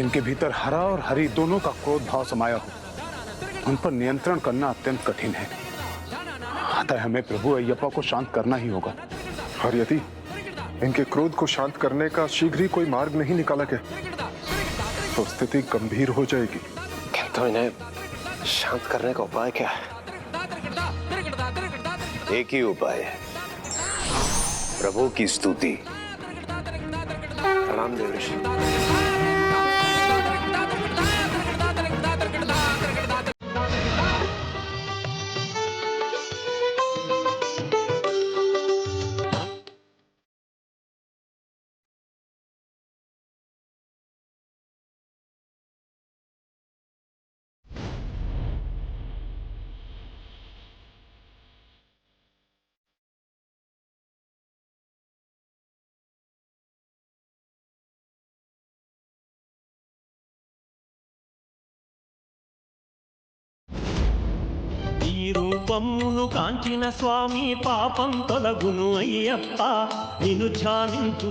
जिनके भीतर हरा और हरी दोनों का क्रोध भाव समाया हो, उन पर नियंत्रण करना अत्यंत कठिन है। अतः हमें प्रभु अय्यप्पा को शांत करना ही होगा। और यदि इनके क्रोध को शांत करने का शीघ्र ही कोई मार्ग नहीं निकाला गया तो स्थिति गंभीर हो जाएगी। तो इन्हें शांत करने का उपाय क्या है? एक ही उपाय है, प्रभु की स्तुति। प्रणाम देव ऋषि। రూపమును కాంచిన స్వామి పాపం తొలగును అయ్యప్ప నిన్ను ధ్యానించు.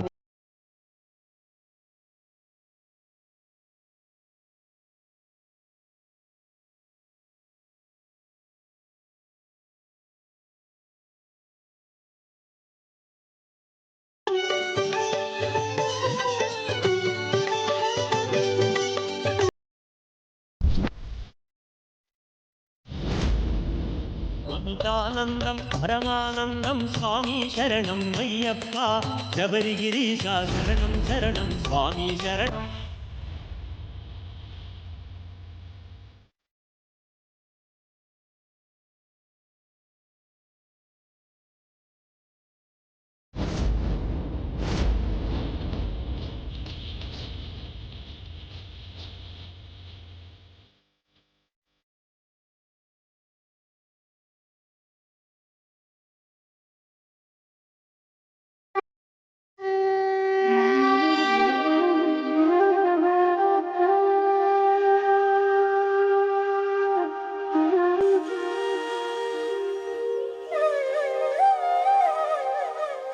అమితానందం పరమానందం స్వామి శరణం అయ్యప్ప శబరిగిరీశ శరణం శరణం స్వామి శరణం.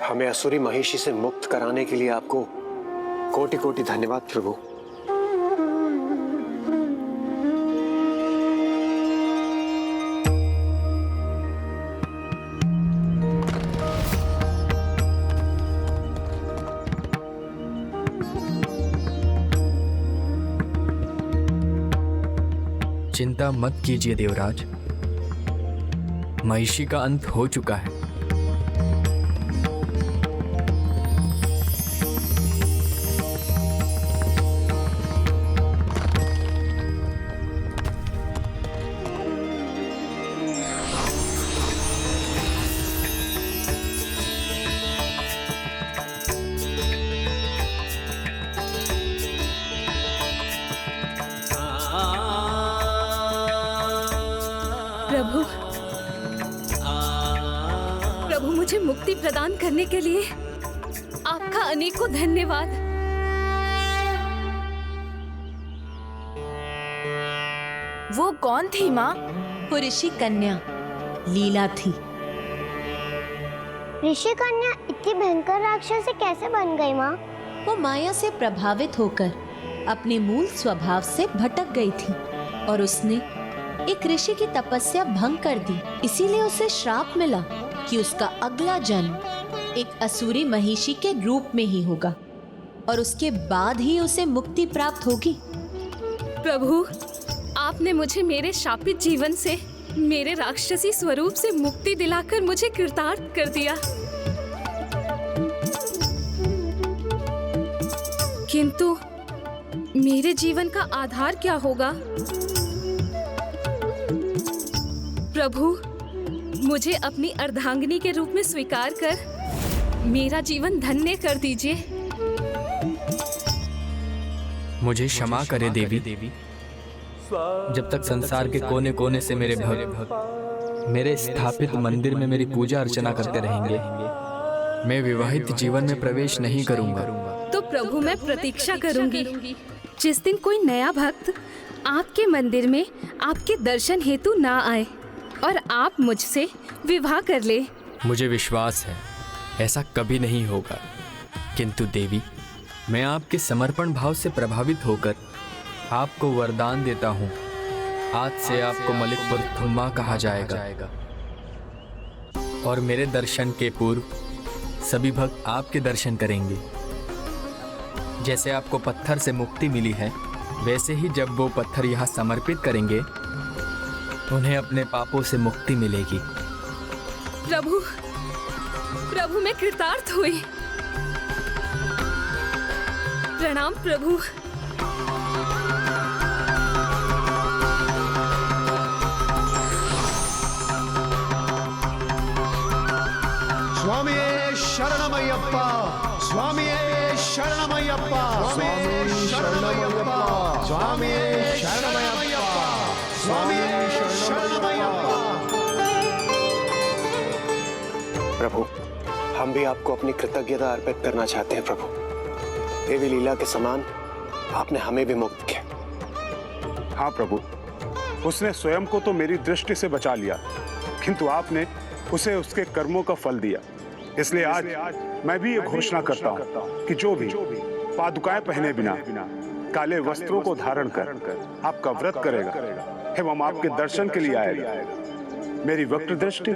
हमें असुरी महिषी से मुक्त कराने के लिए आपको कोटि कोटि धन्यवाद प्रभु। चिंता मत कीजिए देवराज, महिषी का अंत हो चुका है। प्रभु मुझे मुक्ति प्रदान करने के लिए आपका अनेकों धन्यवाद। वो कौन थी माँ? वो ऋषि कन्या लीला थी। ऋषि कन्या इतनी भयंकर राक्षसी कैसे बन गई माँ? वो माया से प्रभावित होकर अपने मूल स्वभाव से भटक गई थी और उसने एक ऋषि की तपस्या भंग कर दी। इसीलिए उसे श्राप मिला कि उसका अगला जन्म एक असुरी महिषी के रूप में ही होगा और उसके बाद ही उसे मुक्ति प्राप्त होगी। प्रभु, आपने मुझे मेरे शापित जीवन से, मेरे राक्षसी स्वरूप से मुक्ति दिलाकर मुझे कृतार्थ कर दिया। किंतु मेरे जीवन का आधार क्या होगा? प्रभु, मुझे अपनी अर्धांगिनी के रूप में स्वीकार कर मेरा जीवन धन्य कर दीजिए। मुझे क्षमा करे देवी। जब तक संसार के कोने कोने से मेरे भक्त मेरे स्थापित मंदिर में मेरी पूजा अर्चना करते रहेंगे, मैं विवाहित जीवन में प्रवेश नहीं करूंगा। तो प्रभु, मैं प्रतीक्षा करूंगी जिस दिन कोई नया भक्त आपके मंदिर में आपके दर्शन हेतु ना आए और आप मुझसे विवाह कर ले। मुझे विश्वास है ऐसा कभी नहीं होगा, किंतु देवी, मैं आपके समर्पण भाव से प्रभावित होकर आपको वरदान देता हूँ, आज से आपको मलिकपुर थुम्मा कहा जाएगा और मेरे दर्शन के पूर्व सभी भक्त आपके दर्शन करेंगे। जैसे आपको पत्थर से मुक्ति मिली है, वैसे ही जब वो पत्थर यहाँ समर्पित करेंगे, उन्हें अपने पापों से मुक्ति मिलेगी। प्रभु, प्रभु मैं कृतार्थ हुई। प्रणाम प्रभु। स्वामी शरणमय्यप्पा, स्वामी शरणमय्यप्पा, स्वामी शरणमय्यप्पा, स्वामी शरणमय्यप्पा, स्वामी शरणमय्यप्पा। प्रभु, हम भी आपको अपनी कृतज्ञता अर्पित करना चाहते हैं प्रभु। देवी लीला के समान आपने हमें भी मुक्त किया। हाँ प्रभु, उसने स्वयं को तो मेरी दृष्टि से बचा लिया, किंतु आपने उसे उसके कर्मों का फल दिया। इसलिए आज मैं भी ये घोषणा करता हूँ कि जो भी पादुकाएं पहने बिना काले वस्त्रों को धारण कर आपका व्रत करेगा एवं आपके दर्शन के लिए आएगा, मेरी वक्र दृष्टि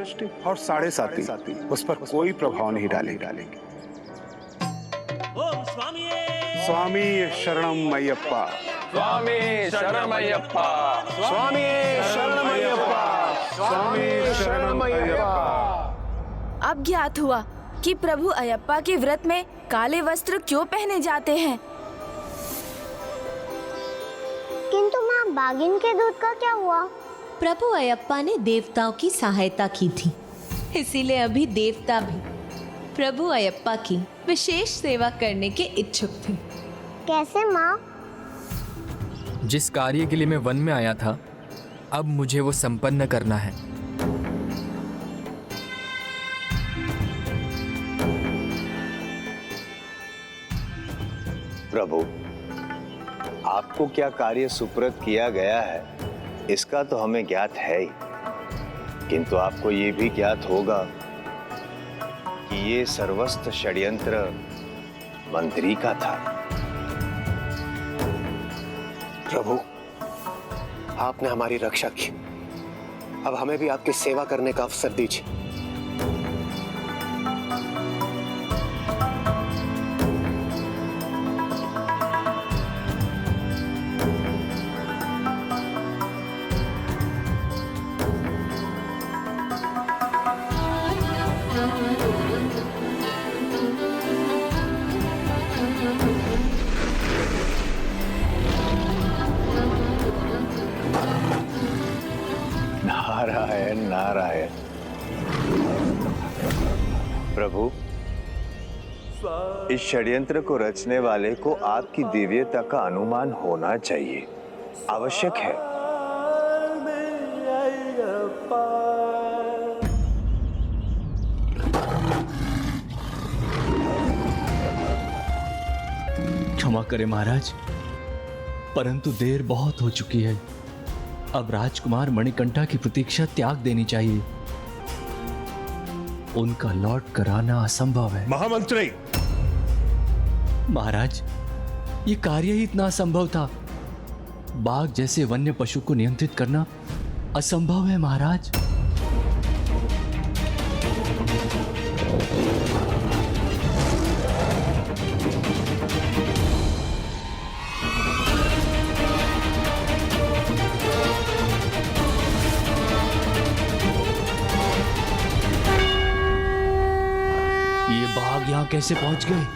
और 7.5 उस पर कोई प्रभाव नहीं डालेंगे। स्वामी शरणम अय्यप्पा, स्वामी शरणमय्यप्पा, स्वामी शरणम अय्यप्पा, स्वामी शरणम अय्यप्पा। अब ज्ञात हुआ कि प्रभु अयप्पा के व्रत में काले वस्त्र क्यों पहने जाते हैं। किंतु माँ, बागिन के दूध का क्या हुआ? प्रभु अयप्पा ने देवताओं की सहायता की थी, इसीलिए अभी देवता भी प्रभु अयप्पा की विशेष सेवा करने के इच्छुक थे। कैसे माँ? जिस कार्य के लिए मैं वन में आया था, अब मुझे वो संपन्न करना है। प्रभु, आपको क्या कार्य सुपुर्द किया गया है, इसका तो हमें ज्ञात है ही, किंतु आपको ये भी ज्ञात होगा कि ये सर्वस्व षड्यंत्र मंत्री का था। प्रभु, आपने हमारी रक्षा की, अब हमें भी आपकी सेवा करने का अवसर दीजिए। नारायण नारायण। प्रभु, इस षड्यंत्र को रचने वाले को आपकी दिव्यता का अनुमान होना चाहिए, आवश्यक है। क्षमा करें महाराज, परंतु देर बहुत हो चुकी है। अब राजकुमार मणिकंठा की प्रतीक्षा त्याग देनी चाहिए। उनका लौट कर आना असंभव है। महामंत्री, महाराज, ये कार्य ही इतना असंभव था। बाघ जैसे वन्य पशु को नियंत्रित करना असंभव है महाराज। ये बाघ यहाँ कैसे पहुंच गए?